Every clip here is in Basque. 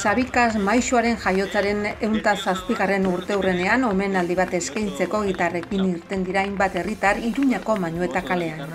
Sabikas Maisuaren jaiotzaren 107. urteurrenean omenaldi bat eskaintzeko gitarrekin irten dira hainbat herritar Iruñako Mañueta kalean.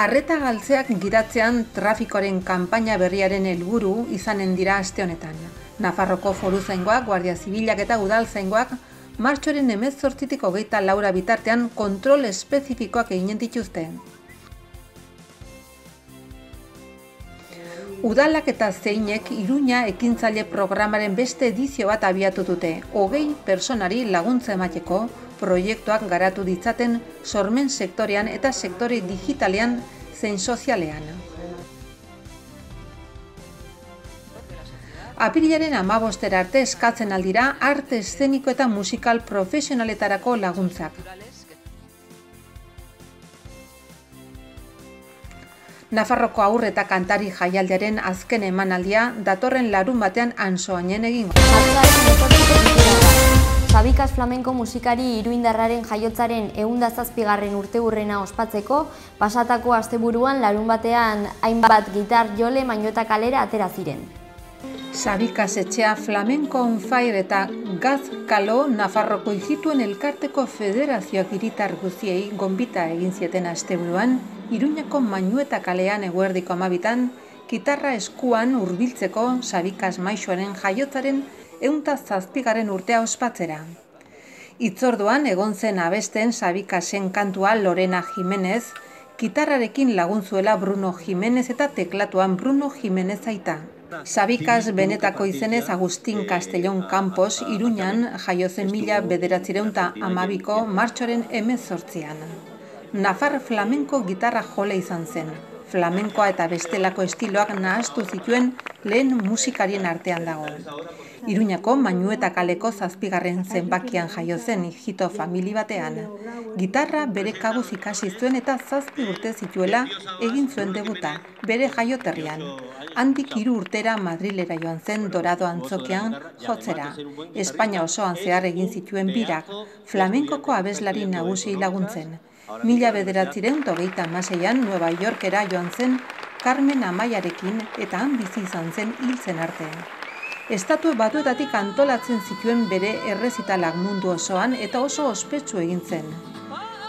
Arreta galtzeak gidatzean trafikoaren kanpaina berriaren helburu izanen dira aste honetan. Nafarroko Foruzaingoak, Guardia Zibilak eta Udaltzaingoak martxoaren 18tik 24 bitartean kontrol espezifikoak eginen dituzte. Udalak eta zeinek Iruña ekintzaile programaren beste edizio bat abiatu dute, 20 pertsonari laguntza emateko proiektuak garatu ditzaten sormen sektorean eta sektore digitalean zein sozialean. Apirilaren 15 arte eskatzen aldira arte eszeniko eta musikal profesionaletarako laguntzak. Nafarroko haur eta kantari jaialdiaren azken emanaldia datorren larunbatean Ansoainen egingo. Sabikas flamenko musikari iruindarraren jaiotzaren 107. urteurrena ospatzeko, pasatako asteburuan larunbatean hainbat gitar jole Mañueta kalera atera ziren. Sabikas etxea Flamenco on Fire eta Gaz Kalo Nafarroko ijituen elkarteko federazioak hiritar guztiei gonbita egin zieten asteburuan, Iruñako Mañueta kalean eguerdiko 12an, gitarra eskuan hurbiltzeko Sabikas Maisuaren jaiotzaren 107. urtea ospatzera. Hitzorduan egon zen abesten Sabikasen kantua Lorena Jimenez, gitarrarekin lagunzuela Bruno Jimenez eta teklatuan Bruno Jimenez aita. Sabikas benetako izenez Agustin Castellón Campos Iruñan jaio zen 1912ko martxoaren 18an. Nafar flamenko gitarra jole izan zen. Flamenkoa eta bestelako estiloak nahastu zituen lehen musikarien artean dago. Iruñako Mañueta kaleko 7. zenbakian jaio zen hijito famili batean. Gitarra bere kabuz ikasi zuen eta 7 urte zituela egin zuen debuta, bere jaioterrian. Handik 3 urtera Madrilera joan zen Dorado antzokian jotzera. Espainia osoan zehar egin zituen birak, flamenkoko abeslari nagusi laguntzen. 1926an Nueva Yorkera joan zen Carmen Amaiarekin eta han bizi izan zen hil zen arte. Estatu Batuetatik antolatzen zituen bere errezitalak mundu osoan eta oso ospetsu egin zen.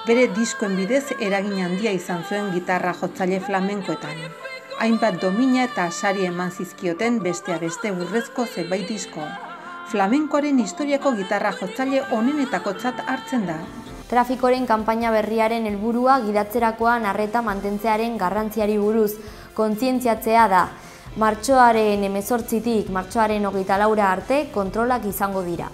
Bere diskoen bidez eragin handia izan zuen gitarra jotzaile flamenkoetan. Hainbat domina eta sari eman zizkioten besteak beste urrezko zenbait disko. Flamenkoaren historiako gitarra jotzaile onenetakotzat hartzen da. Trafikoren kanpaina berriaren helburua gidatzerakoan arreta mantentzearen garrantziari buruz kontzientziatzea da. Martxoaren 18tik martxoaren 24 arte kontrolak izango dira.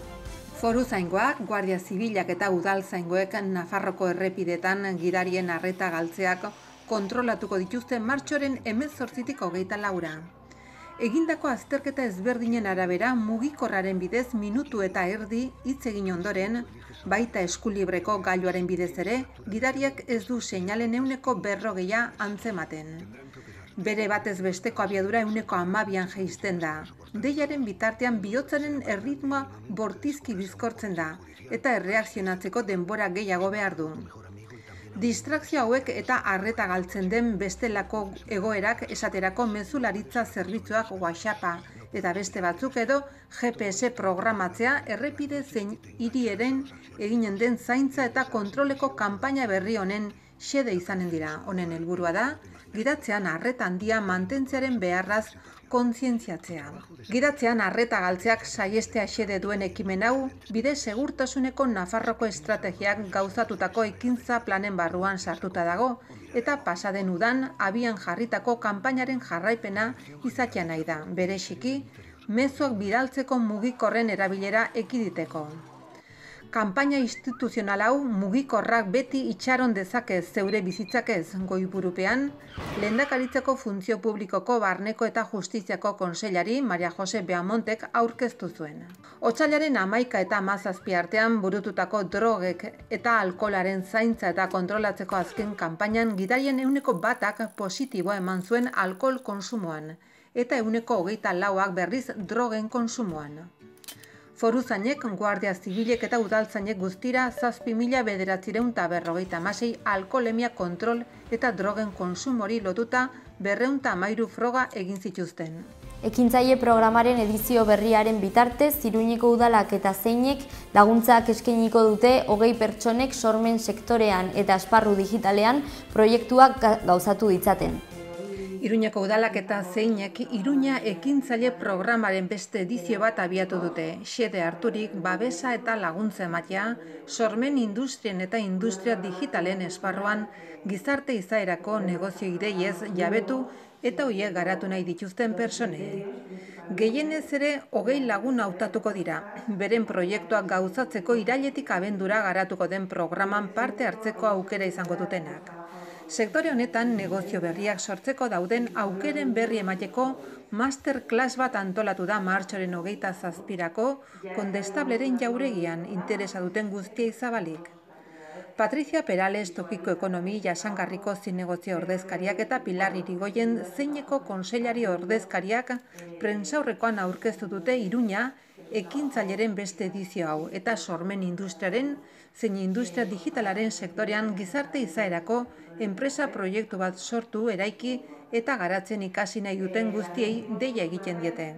Foruzaingoak, Guardia Zibilak eta Udaltzaingoek Nafarroko errepidetan gidarien arreta galtzeak kontrolatuko dituzte martxoaren 18tik 24. Egindako azterketa ezberdinen arabera mugikorraren bidez minutu eta erdi hitz egin ondoren, baita eskulibreko gailuaren bidez ere, gidariak ez du seinalen 40% antzematen. Bere batez besteko abiadura 12an jaisten da. Deiaren bitartean bihotzaren erritmoa bortizki bizkortzen da, eta erreakzionatzeko denbora gehiago behar du. Distrakzio hauek eta arreta galtzen den bestelako egoerak esaterako mezularitza zerbitzuak WhatsAppa eta beste batzuk edo GPS programatzea errepide zein hirieren eginen den zaintza eta kontroleko kanpaina berri honen xede izanen dira. Honen helburua da, gidatzean arreta handia mantentzearen beharraz kontzientziatzea. Gidatzean arreta galtzeak saihestea xede duen ekimen hau, bide segurtasuneko Nafarroko estrategiak gauzatutako ekintza planen barruan sartuta dago, eta pasaden udan abian jarritako kanpainaren jarraipena izatea nahi da, bereziki, mezuak bidaltzeko mugikorren erabilera ekiditeko. Kanpaina instituzional hau mugikorrak beti itxaron dezakez zeure bizitzakez goiburupean, Lehendakaritzako Funtzio Publikoko Barneko eta Justiziako Kontseilari Maria Jose Beamontek aurkeztu zuen. Otsailaren 11 eta 17 artean burututako drogek eta alkoholaren zaintza eta kontrolatzeko azken kanpainan gidarien 1%ak positiboa eman zuen alkohol konsumoan, eta 24ak berriz drogen konsumoan. Foruzainek, Guardia Zibilek eta Udaltzainek guztira 7.956 alkoholemia kontrol eta drogen konsumori lotuta 213 froga egin zituzten. Ekintzaile programaren edizio berriaren bitartez, Iruñeko udalak eta zeinek laguntzak eskainiko dute 20 pertsonek sormen sektorean eta esparru digitalean proiektuak gauzatu ditzaten. Iruñeko udalak eta zeinek Iruña ekintzaile programaren beste edizio bat abiatu dute. Xede harturik babesa eta laguntza ematea, sormen industrien eta industria digitalen esparruan gizarte izaerako negozio ideiez jabetu eta hoiek garatu nahi dituzten pertsonei. Gehienez ere 20 lagun hautatuko dira, beren proiektuak gauzatzeko irailetik abendura garatuko den programan parte hartzeko aukera izango dutenak. Sektore honetan negozio berriak sortzeko dauden aukeren berri emateko masterclass bat antolatu da martxoaren 27-ako Kondestableren jauregian interesa duten guztiei zabalik. Patricia Perales tokiko ekonomi jasangarriko zinegozio ordezkariak eta Pilar Irigoyen zeineko konseilari ordezkariak prentsaurrekoan aurkeztu dute Iruña ekintzaileren beste edizio hau eta sormen industriaren zein industria digitalaren sektorean gizarte izaerako enpresa proiektu bat sortu, eraiki eta garatzen ikasi nahi duten guztiei deia egiten diete.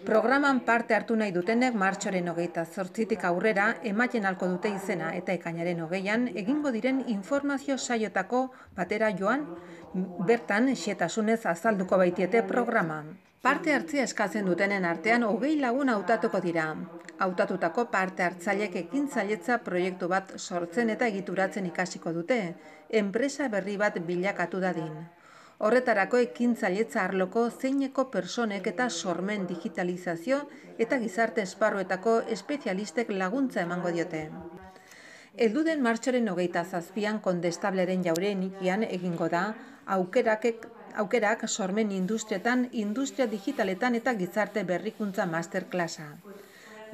Programan parte hartu nahi dutenek martxoaren 28tik aurrera ematen halko dute izena eta ekainaren 20an egingo diren informazio saiotako batera joan, bertan xehetasunez azalduko baitiete programa. Parte hartzea eskatzen dutenen artean 20 lagun hautatuko dira. Hautatutako parte hartzaileek ekintzailetza proiektu bat sortzen eta egituratzen ikasiko dute, enpresa berri bat bilakatu dadin. Horretarako ekintzailetza arloko zeineko pertsonek eta sormen digitalizazio eta gizarte esparruetako espezialistek laguntza emango diote. Helduden martxoaren 27an Kondestableren jaurenikian egingo da aukerak sormen industrietan, industria digitaletan eta gizarte berrikuntza masterclassa.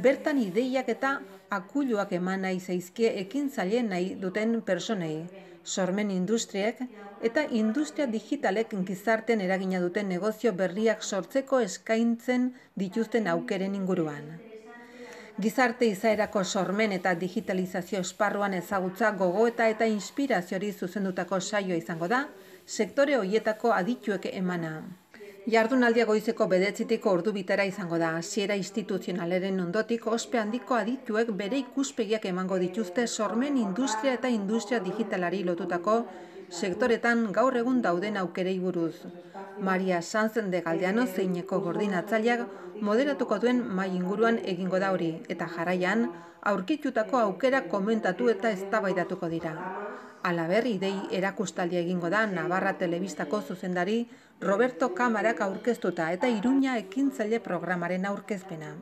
Bertan ideiak eta akuluak eman nahi zaizkie ekintzaile nahi duten pertsonei, sormen industriek eta industria digitalek gizarten eragina duten negozio berriak sortzeko eskaintzen dituzten aukeren inguruan. Gizarte izaerako sormen eta digitalizazio esparruan ezagutza, gogoeta eta inspiraziori zuzendutako saioa izango da, sektore horietako adituek emana. Jardunaldia goizeko 9:00 ordubitara izango da. Hasiera instituzionalaren ondotik ospe handiko adituek bere ikuspegiak emango dituzte sormen industria eta industria digitalari lotutako sektoretan gaur egun dauden aukerei buruz. Maria Sanz de Galdeano zeineko koordinatzaileak moderatuko duen mahai inguruan egingo da hori eta jarraian aurkitutako aukera komentatu eta eztabaidatuko dira. Halaber, idei erakustaldia egingo da Navarra Telebistako zuzendari Roberto Kamarak aurkeztuta eta Iruña ekintzaile programaren aurkezpena.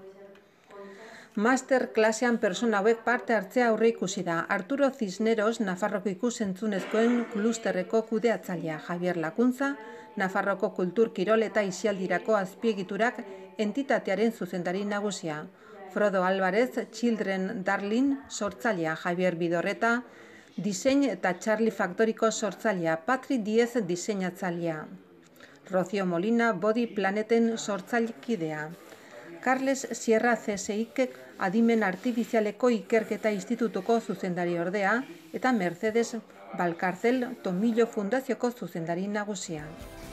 Masterclassean pertsona hauek parte hartzea aurreikusi da. Arturo Cisneros, Nafarroko ikus-entzunezkoen klusterreko kudeatzailea, Javier Lakuntza, Nafarroko kultur kirol eta isialdirako azpiegiturak entitatearen zuzendari nagusia. Frodo Álvarez, Children Darling sortzailea, Javier Bidorreta, Disein eta Charlie Factoriko sortzailea, Patri Diez diseinatzailea. Rocío Molina, Body Planeten sortzailekidea. Carles Sierra CSIk adimen artifizialeko ikerketa institutuko zuzendari ordea eta Mercedes Balkarzel Tomillo Fundazioko zuzendari nagusia.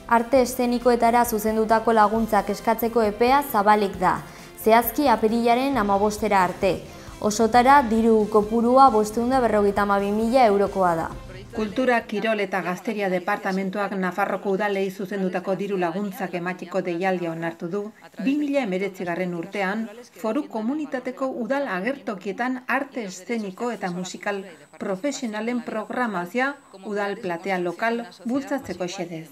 Arte eszenikoetara zuzendutako laguntzak eskatzeko epea zabalik da, zehazki apirilaren 15 arte. Osotara diru kopurua 552.000 eurokoa da. Kultura, Kirol eta Gazteria Departamentuak Nafarroko udalei zuzendutako diru laguntzak ematiko deialdia onartu du, 2019 urtean, foru komunitateko udal agertokietan arte eszeniko eta musikal profesionalen programazioa udal platea lokal bultzatzeko xedez.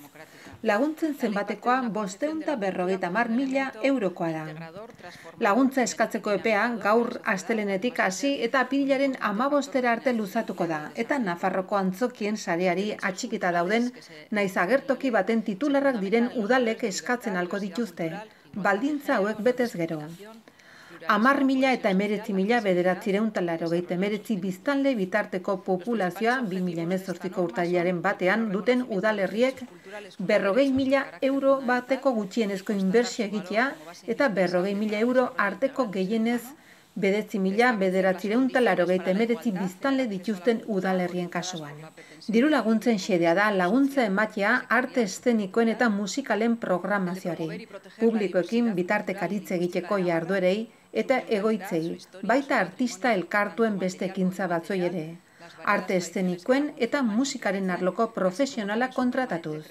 Laguntzen zenbatekoa 550.000 eurokoa da. Laguntza eskatzeko epea gaur astelenetik hasi eta apirilaren 15 arte luzatuko da, eta Nafarroko antzokien sareari atxikita dauden naiz agertoki baten titularrak diren udalek eskatzen halko dituzte, baldintza hauek betez gero. 10.000 eta 19.989 biztanle bitarteko populazioa 2018ko urtarrilaren batean duten udalerriek 40.000 euro bateko gutxienezko inbertsio egitea eta 40.000 euro arteko gehienez 9.989 biztanle dituzten udalerrien kasuan. Diru laguntzen xedea da laguntza ematea arte eszenikoen eta musikalen programazioari, publikoekin bitartekaritza egiteko jarduerei eta egoitzei, baita artista elkartuen beste ekintza batzoi ere, arte eszenikoen eta musikaren arloko profesionalak kontratatuz.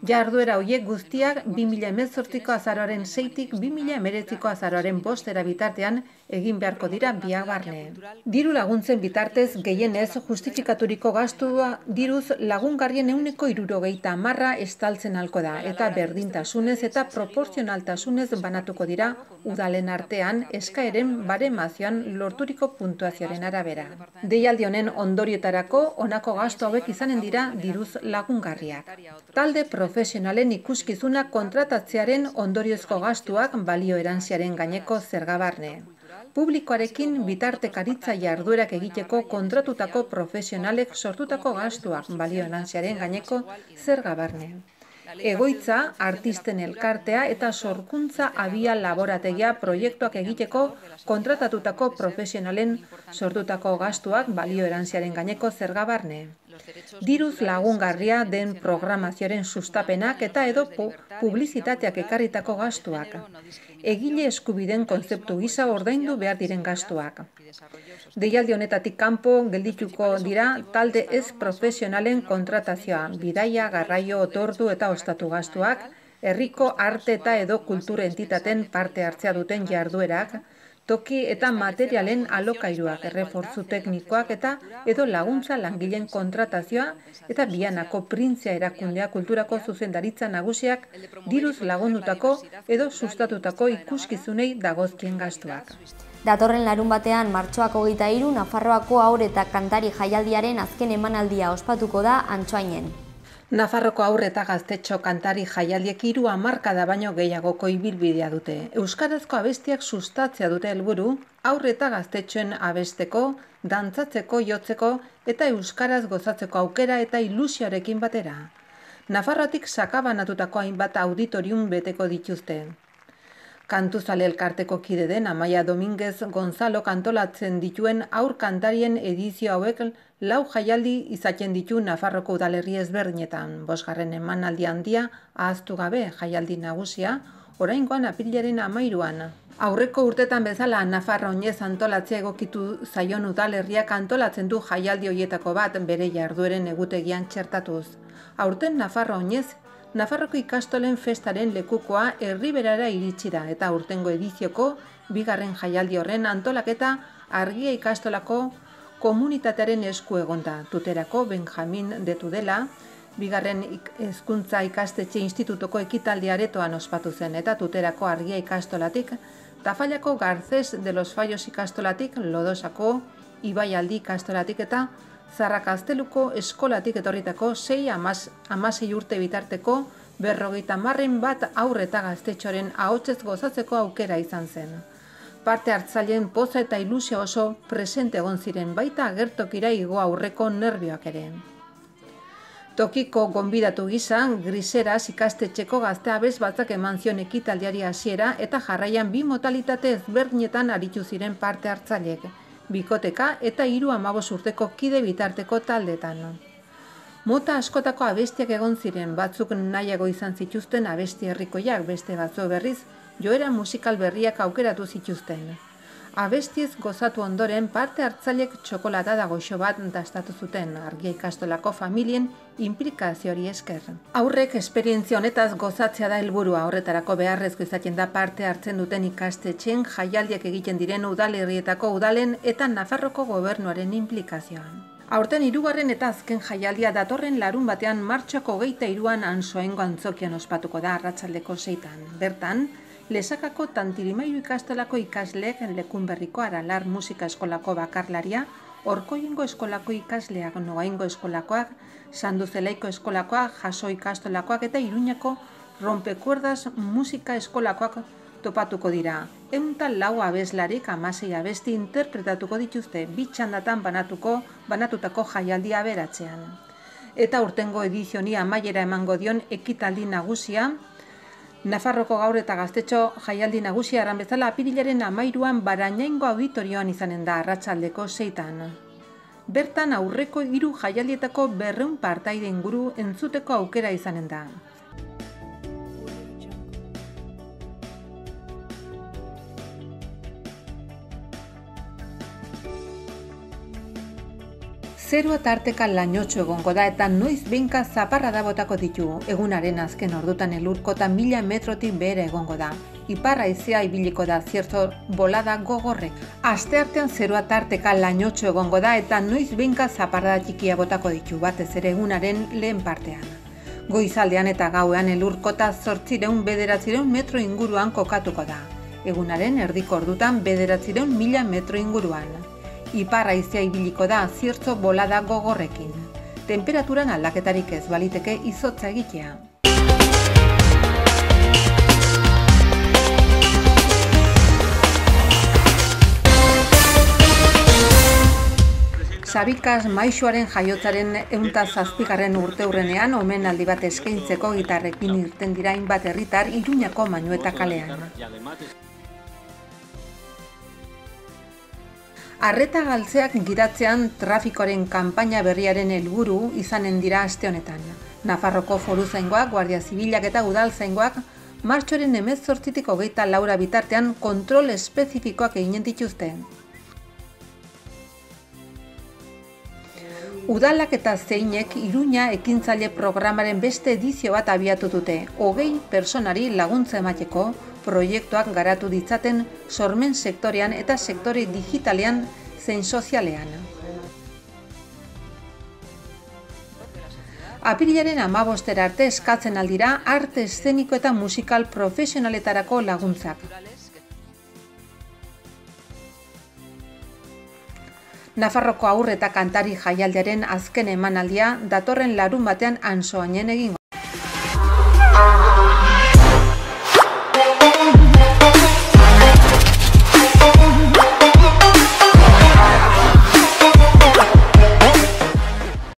Jarduera horiek guztiak 2018ko azaroaren 6tik 2019ko azaroaren 5 bitartean egin beharko dira biak barne. Diru laguntzen bitartez gehienez justifikaturiko gastua diruz lagungarrien 70% estaltzen halko da eta berdintasunez eta proportzionaltasunez banatuko dira udalen artean eskaeren baremazioan lorturiko puntuazioaren arabera. Deialdi honen ondorioetarako honako gastu hauek izanen dira diruz lagungarriak. Talde profesionalen ikuskizuna kontratatzearen ondoriozko gastuak balio erantziaren gaineko zerga barne. Publikoarekin bitartekaritza jarduerak egiteko kontratutako profesionalek sortutako gastuak balio erantziaren gaineko zerga barne. Egoitza, artisten elkartea eta sorkuntza abia laborategia proiektuak egiteko kontratatutako profesionalen sortutako gastuak balio erantziaren gaineko zerga barne. Diruz lagungarria den programazioaren sustapenak eta edo publizitateak ekarritako gastuak. Egile eskubideen kontzeptu gisa ordaindu behar diren gastuak. Deialdi honetatik kanpo geldituko dira talde ez profesionalen kontratazioa, bidaia, garraio, otordu eta ostatu gastuak, herriko arte eta edo kultura entitaten parte hartzea duten jarduerak, toki eta materialen alokairuak, errefortzu teknikoak eta edo laguntza langileen kontratazioa eta Bianako Printzia erakundea kulturako zuzendaritza nagusiak diruz lagundutako edo sustatutako ikuskizunei dagozkien gastuak. Datorren larun batean martxoak 23 Nafarroako haur eta kantari jaialdiaren azken emanaldia ospatuko da Antsoainen. Nafarroko haur eta gaztetxo kantari jaialdiek 3 hamarkada baino gehiagoko ibilbidea dute. Euskarazko abestiak sustatzea dute helburu, haur eta gaztetxoen abesteko, dantzatzeko, jotzeko eta euskaraz gozatzeko aukera eta ilusioarekin batera. Nafarroatik sakabanatutako hainbat auditorium beteko dituzte. Kantuzale elkarteko kide den Amaia Dominguez Gonzalo kantolatzen dituen haur kantarien edizio hauek 4 jaialdi izaten ditu Nafarroko udalerri ezberdinetan. 5. emanaldi handia ahaztu gabe jaialdi nagusia, oraingoan apirilaren 13an. Aurreko urtetan bezala Nafarro oinez antolatzea egokitu zaion udalerriak antolatzen du jaialdi hoietako bat bere jardueren egutegian txertatuz. Aurten Nafarro oinez Nafarroko ikastolen festaren lekukoa Erriberara iritsi da eta urtengo edizioko 2. jaialdi horren antolaketa Argia ikastolako komunitatearen esku egonda. Tuterako Benjamin de Tudela, 2. hezkuntza ikastetxe institutoko ekitaldi aretoan ospatu zen eta Tuterako Argia ikastolatik, Tafallako Garcés de los Fallos ikastolatik, Lodosako Ibaialdi ikastolatik eta Zarrakazteluko eskolatik etorritako 6-16 urte bitarteko 50 bat haur eta gaztetxoren ahotsez gozatzeko aukera izan zen. Parte hartzaileen poza eta ilusio oso presente egon ziren baita agertokira igo aurreko nerbioak ere. Tokiko gonbidatu gisa, Griseras ikastetxeko gazte abes batzak eman zion ekitaldiari hasiera eta jarraian 2 modalitate ezberdinetan aritu ziren parte hartzaileek, bikoteka eta 3-15 urteko kide bitarteko taldetan. Mota askotako abestiak egon ziren, batzuk nahiago izan zituzten abesti herrikoiak, beste batzu berriz joera musikal berriak aukeratu zituzten. Abestiez gozatu ondoren parte hartzaileek txokolata da goxo bat dastatu zuten, Argia ikastolako familien inplikazioari esker. Aurrek esperientzia honetaz gozatzea da helburua, horretarako beharrezko izaten da parte hartzen duten ikastetxeen jaialdiak egiten diren udalerrietako udalen eta Nafarroko gobernuaren inplikazioa. Aurten 3. eta azken jaialdia datorren larun batean martxoako 23an Antsoaingo antzokian ospatuko da arratsaldeko 6tan. Bertan, Lesakako Tantirimairu ikastolako ikasleek Lekunberriko Aralar musika eskolako bakarlaria, Orkoingo eskolako ikasleak, Noaingo eskolakoak, Sanduzelaiko eskolakoak, Jaso ikastolakoak eta Iruñako Rompekuerdas musika eskolakoak topatuko dira. 104 abeslarik 16 abesti interpretatuko dituzte, 2 txandatan banatutako jaialdia aberatzean. Eta urtengo edizioni amaiera emango dion ekitaldi nagusia, Nafarroko gaur eta gaztetxo jaialdi nagusia erran bezala apirilaren 13an Barañaingo auditorioan izanen da arratsaldeko 6etan. Bertan aurreko 3 jaialdietako 200 partaide inguru entzuteko aukera izanen da. Zerua tarteka lainotxo egongo da eta noiz behinka zaparrada botako ditu. Egunaren azken ordutan elurkota 1000 metrotik behera egongo da. Ipar haizea ibiliko da zierto bolada gogorrek. Asteartean zerua tarteka lainotxo egongo da eta noiz behinka zaparrada txikia botako ditu, batez ere egunaren lehen partean. Goizaldean eta gauean elurkota 800-900 metro inguruan kokatuko da. Egunaren erdiko ordutan 900.000 metro inguruan. Ipar haizea ibiliko da ziertzo bolada gogorrekin. Temperaturan aldaketarik ez, baliteke izotza egitea. Sabikas Maisuaren jaiotzaren 107. urteurrenean omenaldi bat eskaintzeko gitarrekin irten dira hainbat herritar Iruñako Manueta kalean. Arreta galtzeak gidatzean trafikoaren kanpaina berriaren helburu izanen dira aste honetan. Nafarroko Foruzaingoak, Guardia Zibilak eta Udaltzaingoak martxoaren 18tik 24 bitartean kontrol espezifikoak eginen dituzte. Udalak eta zeinek Iruña ekintzaile programaren beste edizio bat abiatu dute, 20 pertsonari laguntza emateko, proiektuak garatu ditzaten sormen sektorean eta sektore digitalean zein sozialean. Apirilaren 15 arte eskatzen aldira arte eszeniko eta musikal profesionaletarako laguntzak. Nafarroko haur eta kantari jaialdiaren azken emanaldia datorren larunbatean Ansoainen egingo